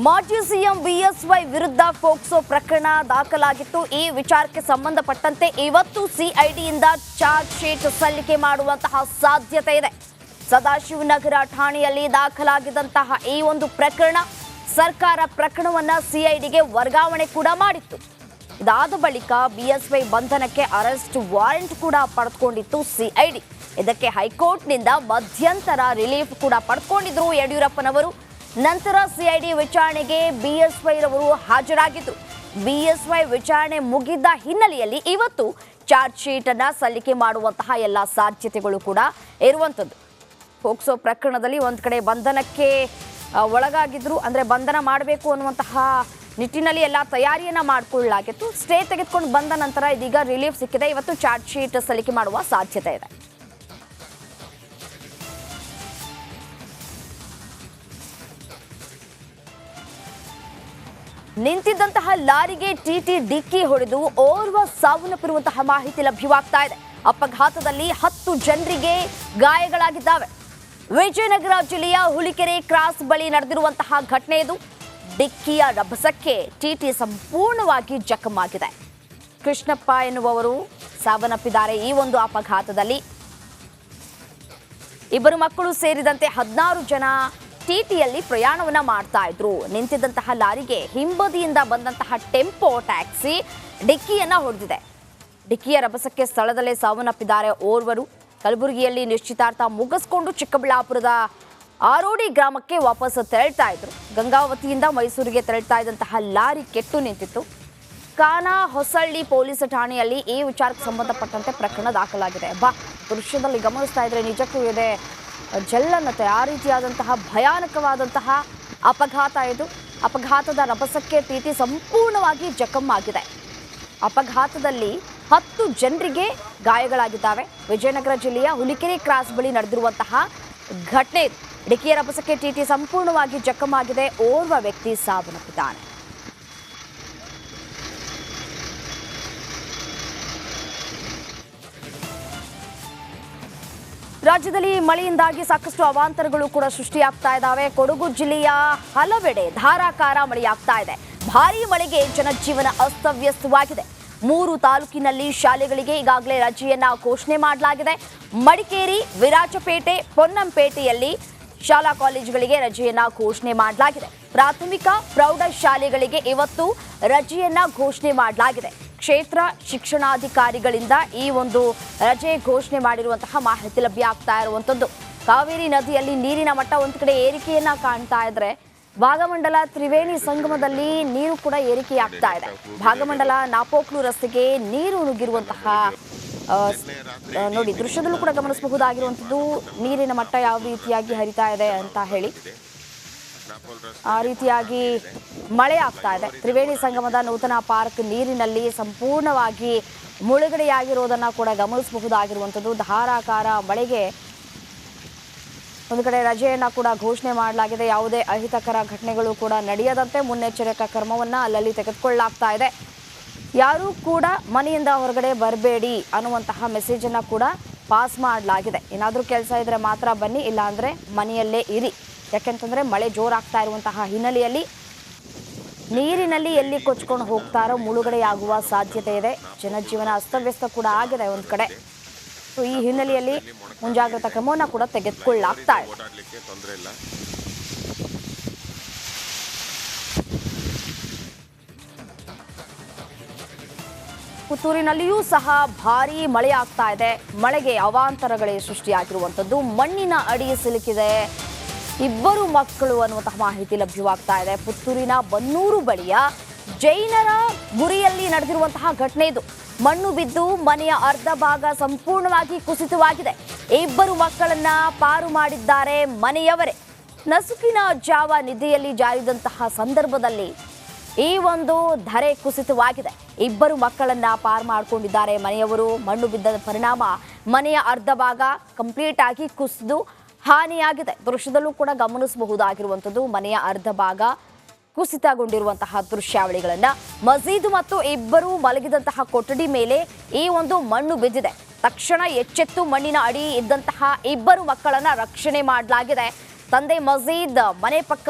ಮಾಜಿ CM BSY ವಿರುದ್ಧ POCSO ಪ್ರಕರಣ ದಾಖಲಾಗಿತ್ತು. ಈ ವಿಚಾರಕ್ಕೆ ಸಂಬಂಧಪಟ್ಟಂತೆ ಇವತ್ತು ಸಿಐಡಿಯಿಂದ ಚಾರ್ಜ್ ಶೀಟ್ ಸಲ್ಲಿಕೆ ಮಾಡುವಂತಹ ಸಾಧ್ಯತೆ ಇದೆ. ಸದಾಶಿವನಗರ ಠಾಣೆಯಲ್ಲಿ ದಾಖಲಾಗಿದ್ದಂತಹ ಈ ಒಂದು ಪ್ರಕರಣ ಸರ್ಕಾರ ಪ್ರಕರಣವನ್ನ ಸಿಐಡಿಗೆ ವರ್ಗಾವಣೆ ಕೂಡ ಮಾಡಿತ್ತು. ಇದಾದ ಬಳಿಕ ಬಿಎಸ್ವೈ ಬಂಧನಕ್ಕೆ ಅರೆಸ್ಟ್ ವಾರೆಂಟ್ ಕೂಡ ಪಡೆದುಕೊಂಡಿತ್ತು ಸಿಐಡಿ. ಇದಕ್ಕೆ ಹೈಕೋರ್ಟ್ನಿಂದ ಮಧ್ಯಂತರ ರಿಲೀಫ್ ಕೂಡ ಪಡೆದುಕೊಂಡಿದ್ರು ಯಡಿಯೂರಪ್ಪನವರು. ನಂತರ ಸಿಐಡಿ ವಿಚಾರಣೆಗೆ ಬಿಎಸ್ವೈ ರವರು ಹಾಜರಾಗಿದ್ದರು. ಬಿಎಸ್ವೈ ವಿಚಾರಣೆ ಮುಗಿದ ಹಿನ್ನೆಲೆಯಲ್ಲಿ ಇವತ್ತು ಚಾರ್ಜ್ ಶೀಟ್ ಅನ್ನ ಸಲ್ಲಿಕೆ ಮಾಡುವಂತಹ ಎಲ್ಲ ಸಾಧ್ಯತೆಗಳು ಕೂಡ ಇರುವಂಥದ್ದು. ಪೋಕ್ಸೋ ಪ್ರಕರಣದಲ್ಲಿ ಒಂದು ಕಡೆ ಬಂಧನಕ್ಕೆ ಒಳಗಾಗಿದ್ರು, ಅಂದರೆ ಬಂಧನ ಮಾಡಬೇಕು ಅನ್ನುವಂತಹ ನಿಟ್ಟಿನಲ್ಲಿ ಎಲ್ಲ ತಯಾರಿಯನ್ನ ಮಾಡಿಕೊಳ್ಳಲಾಗಿತ್ತು. ಸ್ಟೇ ತೆಗೆದುಕೊಂಡು ಬಂದ ನಂತರ ಇದೀಗ ರಿಲೀಫ್ ಸಿಕ್ಕಿದೆ. ಇವತ್ತು ಚಾರ್ಜ್ ಶೀಟ್ ಸಲ್ಲಿಕೆ ಮಾಡುವ ಸಾಧ್ಯತೆ ಇದೆ. ನಿಂತಿದ್ದಂತಹ ಲಾರಿಗೆ ಟಿಟಿ ಡಿಕ್ಕಿ ಹೊಡೆದು ಓರ್ವ ಸಾವನ್ನಪ್ಪಿರುವಂತಹ ಮಾಹಿತಿ ಲಭ್ಯವಾಗ್ತಾ ಇದೆ. ಅಪಘಾತದಲ್ಲಿ 10 ಜನರಿಗೆ ಗಾಯಗಳಾಗಿದ್ದಾವೆ. ವಿಜಯನಗರ ಜಿಲ್ಲೆಯ ಹುಲಿಕೆರೆ ಕ್ರಾಸ್ ಬಳಿ ನಡೆದಿರುವಂತಹ ಘಟನೆ ಇದು. ಡಿಕ್ಕಿಯ ರಭಸಕ್ಕೆ ಟಿಟಿ ಸಂಪೂರ್ಣವಾಗಿ ಜಖಮಾಗಿದೆ. ಕೃಷ್ಣಪ್ಪ ಎನ್ನುವವರು ಸಾವನ್ನಪ್ಪಿದ್ದಾರೆ. ಈ ಒಂದು ಅಪಘಾತದಲ್ಲಿ ಇಬ್ಬರು ಮಕ್ಕಳು ಸೇರಿದಂತೆ 16 ಜನ ಟಿಟಿಯಲ್ಲಿ ಪ್ರಯಾಣವನ್ನ ಮಾಡ್ತಾ ಇದ್ರು. ನಿಂತಿದ್ದಂತಹ ಲಾರಿಗೆ ಹಿಂಬದಿಯಿಂದ ಬಂದಂತಹ ಟೆಂಪೋ ಟ್ಯಾಕ್ಸಿ ಡಿಕ್ಕಿಯನ್ನ ಹೊಡೆದಿದೆ. ಡಿಕ್ಕಿಯ ರಭಸಕ್ಕೆ ಸ್ಥಳದಲ್ಲೇ ಸಾವನ್ನಪ್ಪಿದ್ದಾರೆ ಓರ್ವರು. ಕಲಬುರಗಿಯಲ್ಲಿ ನಿಶ್ಚಿತಾರ್ಥ ಮುಗಿಸ್ಕೊಂಡು ಚಿಕ್ಕಬಳ್ಳಾಪುರದ ಆರೋಡಿ ಗ್ರಾಮಕ್ಕೆ ವಾಪಸ್ ತೆರಳ್ತಾ ಇದ್ರು. ಗಂಗಾವತಿಯಿಂದ ಮೈಸೂರಿಗೆ ತೆರಳ್ತಾ ಇದ್ದಂತಹ ಲಾರಿ ಕೆಟ್ಟು ನಿಂತಿತ್ತು. ಕಾನಹೊಸಳ್ಳಿ ಪೊಲೀಸ್ ಠಾಣೆಯಲ್ಲಿ ಈ ವಿಚಾರಕ್ಕೆ ಸಂಬಂಧಪಟ್ಟಂತೆ ಪ್ರಕರಣ ದಾಖಲಾಗಿದೆ. ದೃಶ್ಯದಲ್ಲಿ ಗಮನಿಸ್ತಾ ಇದ್ರೆ ನಿಜಕ್ಕೂ ಇದೆ ಜಲ್ಲನ್ನತೆ. ಆ ರೀತಿಯಾದಂತಹ ಭಯಾನಕವಾದಂತಹ ಅಪಘಾತ ಇದು. ಅಪಘಾತದ ರಭಸಕ್ಕೆ ಟಿಟಿ ಸಂಪೂರ್ಣವಾಗಿ ಜಖಮಾಗಿದೆ. ಅಪಘಾತದಲ್ಲಿ 10 ಜನರಿಗೆ ಗಾಯಗಳಾಗಿದ್ದಾವೆ. ವಿಜಯನಗರ ಜಿಲ್ಲೆಯ ಹುಲಿಕೆರೆ ಕ್ರಾಸ್ ಬಳಿ ನಡೆದಿರುವಂತಹ ಘಟನೆ ಇದು. ಡಿಕ್ಕಿಯ ರಭಸಕ್ಕೆ ಟಿಟಿ ಸಂಪೂರ್ಣವಾಗಿ ಜಖಮಾಗಿದೆ. ಓರ್ವ ವ್ಯಕ್ತಿ ಸಾವನ್ನಪ್ಪಿದ್ದಾನೆ. ರಾಜ್ಯದಲ್ಲಿ ಮಳೆಯಿಂದಾಗಿ ಸಾಕಷ್ಟು ಅವಾಂತರಗಳು ಕೂಡ ಸೃಷ್ಟಿಯಾಗ್ತಾ ಇದ್ದಾವೆ. ಕೊಡಗು ಜಿಲ್ಲೆಯ ಹಲವೆಡೆ ಧಾರಾಕಾರ ಮಳೆಯಾಗ್ತಾ ಇದೆ. ಭಾರೀ ಮಳೆಗೆ ಜನಜೀವನ ಅಸ್ತವ್ಯಸ್ತವಾಗಿದೆ. 3 ತಾಲೂಕಿನಲ್ಲಿ ಶಾಲೆಗಳಿಗೆ ಈಗಾಗಲೇ ರಜೆಯನ್ನ ಘೋಷಣೆ ಮಾಡಲಾಗಿದೆ. ಮಡಿಕೇರಿ, ವಿರಾಜಪೇಟೆ, ಪೊನ್ನಂಪೇಟೆಯಲ್ಲಿ ಶಾಲಾ ಕಾಲೇಜುಗಳಿಗೆ ರಜೆಯನ್ನ ಘೋಷಣೆ ಮಾಡಲಾಗಿದೆ. ಪ್ರಾಥಮಿಕ ಪ್ರೌಢ ಶಾಲೆಗಳಿಗೆ ಇವತ್ತು ರಜೆಯನ್ನ ಘೋಷಣೆ ಮಾಡಲಾಗಿದೆ. ಕ್ಷೇತ್ರ ಶಿಕ್ಷಣಾಧಿಕಾರಿಗಳಿಂದ ಈ ಒಂದು ರಜೆ ಘೋಷಣೆ ಮಾಡಿರುವಂತಹ ಮಾಹಿತಿ ಲಭ್ಯ ಆಗ್ತಾ ಇರುವಂಥದ್ದು. ಕಾವೇರಿ ನದಿಯಲ್ಲಿ ನೀರಿನ ಮಟ್ಟ ಒಂದು ಕಡೆ ಏರಿಕೆಯನ್ನ ಕಾಣ್ತಾ ಇದ್ರೆ, ಭಾಗಮಂಡಲ ತ್ರಿವೇಣಿ ಸಂಗಮದಲ್ಲಿ ನೀರು ಕೂಡ ಏರಿಕೆಯಾಗ್ತಾ ಇದೆ. ಭಾಗಮಂಡಲ ನಾಪೋಕ್ಲು ರಸ್ತೆಗೆ ನೀರು ನುಗ್ಗಿರುವಂತಹ ನೋಡಿ ದೃಶ್ಯದಲ್ಲೂ ಕೂಡ ಗಮನಿಸಬಹುದಾಗಿರುವಂಥದ್ದು. ನೀರಿನ ಮಟ್ಟ ಯಾವ ರೀತಿಯಾಗಿ ಹರಿತಾ ಇದೆ ಅಂತ ಹೇಳಿ ಆ ರೀತಿಯಾಗಿ ಮಳೆ ಆಗ್ತಾ ಇದೆ. ತ್ರಿವೇಣಿ ಸಂಗಮದ ನೂತನ ಪಾರ್ಕ್ ನೀರಿನಲ್ಲಿ ಸಂಪೂರ್ಣವಾಗಿ ಮುಳುಗಡೆಯಾಗಿರೋದನ್ನ ಕೂಡ ಗಮನಿಸಬಹುದಾಗಿರುವಂಥದ್ದು. ಧಾರಾಕಾರ ಮಳೆಗೆ ಒಂದು ಕಡೆ ರಜೆಯನ್ನ ಕೂಡ ಘೋಷಣೆ ಮಾಡಲಾಗಿದೆ. ಯಾವುದೇ ಅಹಿತಕರ ಘಟನೆಗಳು ಕೂಡ ನಡೆಯದಂತೆ ಮುನ್ನೆಚ್ಚರಿಕಾ ಕ್ರಮವನ್ನ ಅಲ್ಲಲ್ಲಿ ತೆಗೆದುಕೊಳ್ಳಲಾಗ್ತಾ ಇದೆ. ಯಾರೂ ಕೂಡ ಮನೆಯಿಂದ ಹೊರಗಡೆ ಬರಬೇಡಿ ಅನ್ನುವಂತಹ ಮೆಸೇಜನ್ನು ಕೂಡ ಪಾಸ್ ಮಾಡಲಾಗಿದೆ. ಏನಾದರೂ ಕೆಲಸ ಇದ್ರೆ ಮಾತ್ರ ಬನ್ನಿ, ಇಲ್ಲ ಅಂದರೆ ಮನೆಯಲ್ಲೇ ಇರಿ. ಯಾಕೆಂತಂದರೆ ಮಳೆ ಜೋರಾಗ್ತಾ ಇರುವಂತಹ ಹಿನ್ನೆಲೆಯಲ್ಲಿ ನೀರಿನಲ್ಲಿ ಎಲ್ಲಿ ಕೊಚ್ಕೊಂಡು ಹೋಗ್ತಾರೋ ಮುಳುಗಡೆಯಾಗುವ ಸಾಧ್ಯತೆ ಇದೆ. ಜನಜೀವನ ಅಸ್ತವ್ಯಸ್ತ ಕೂಡ ಆಗಿದೆ ಒಂದು ಕಡೆ. ಸೊ ಈ ಹಿನ್ನೆಲೆಯಲ್ಲಿ ಮುಂಜಾಗ್ರತಾ ಕ್ರಮವನ್ನು ಕೂಡ ತೆಗೆದುಕೊಳ್ಳಲಾಗ್ತಾ ಇದೆ. ಪುತ್ತೂರಿನಲ್ಲಿಯೂ ಸಹ ಭಾರೀ ಮಳೆ ಆಗ್ತಾ ಇದೆ. ಮಳೆಗೆ ಅವಾಂತರಗಳೇ ಸೃಷ್ಟಿಯಾಗಿರುವಂಥದ್ದು. ಮಣ್ಣಿನ ಅಡಿ ಸಿಲುಕಿದೆ 2 ಮಕ್ಕಳು ಅನ್ನುವಂತಹ ಮಾಹಿತಿ ಲಭ್ಯವಾಗ್ತಾ ಇದೆ. ಪುತ್ತೂರಿನ ಬನ್ನೂರು ಬಳಿಯ ಜೈನರ ಗುರಿಯಲ್ಲಿ ನಡೆದಿರುವಂತಹ ಘಟನೆ ಇದು. ಮಣ್ಣು ಬಿದ್ದು ಮನೆಯ ಅರ್ಧ ಭಾಗ ಸಂಪೂರ್ಣವಾಗಿ ಕುಸಿತವಾಗಿದೆ. 2 ಮಕ್ಕಳನ್ನ ಪಾರು ಮಾಡಿದ್ದಾರೆ ಮನೆಯವರೇ. ನಸುಕಿನ ಜಾವ ನಿದ್ದೆಯಲ್ಲಿ ಜಾರಿದಂತಹ ಸಂದರ್ಭದಲ್ಲಿ ಈ ಒಂದು ಧರೆ ಕುಸಿತವಾಗಿದೆ. 2 ಮಕ್ಕಳನ್ನ ಪಾರು ಮಾಡಿಕೊಂಡಿದ್ದಾರೆ ಮನೆಯವರು. ಮಣ್ಣು ಬಿದ್ದ ಪರಿಣಾಮ ಮನೆಯ ಅರ್ಧ ಭಾಗ ಕಂಪ್ಲೀಟ್ ಆಗಿ ಕುಸಿದು ಹಾನಿಯಾಗಿದೆ. ದೃಶ್ಯದಲ್ಲೂ ಕೂಡ ಗಮನಿಸಬಹುದಾಗಿರುವಂಥದ್ದು. ಮನೆಯ ಅರ್ಧ ಭಾಗ ಕುಸಿತಗೊಂಡಿರುವಂತಹ ದೃಶ್ಯಾವಳಿಗಳನ್ನ. ಮಸೀದು ಮತ್ತು 2 ಮಲಗಿದಂತಹ ಕೊಠಡಿ ಮೇಲೆ ಈ ಒಂದು ಮಣ್ಣು ಬಿದ್ದಿದೆ. ತಕ್ಷಣ ಎಚ್ಚೆತ್ತು ಮಣ್ಣಿನ ಅಡಿ ಇದ್ದಂತಹ 2 ಮಕ್ಕಳನ್ನ ರಕ್ಷಣೆ ಮಾಡಲಾಗಿದೆ. ತಂದೆ ಮಸೀದ್ ಮನೆ ಪಕ್ಕ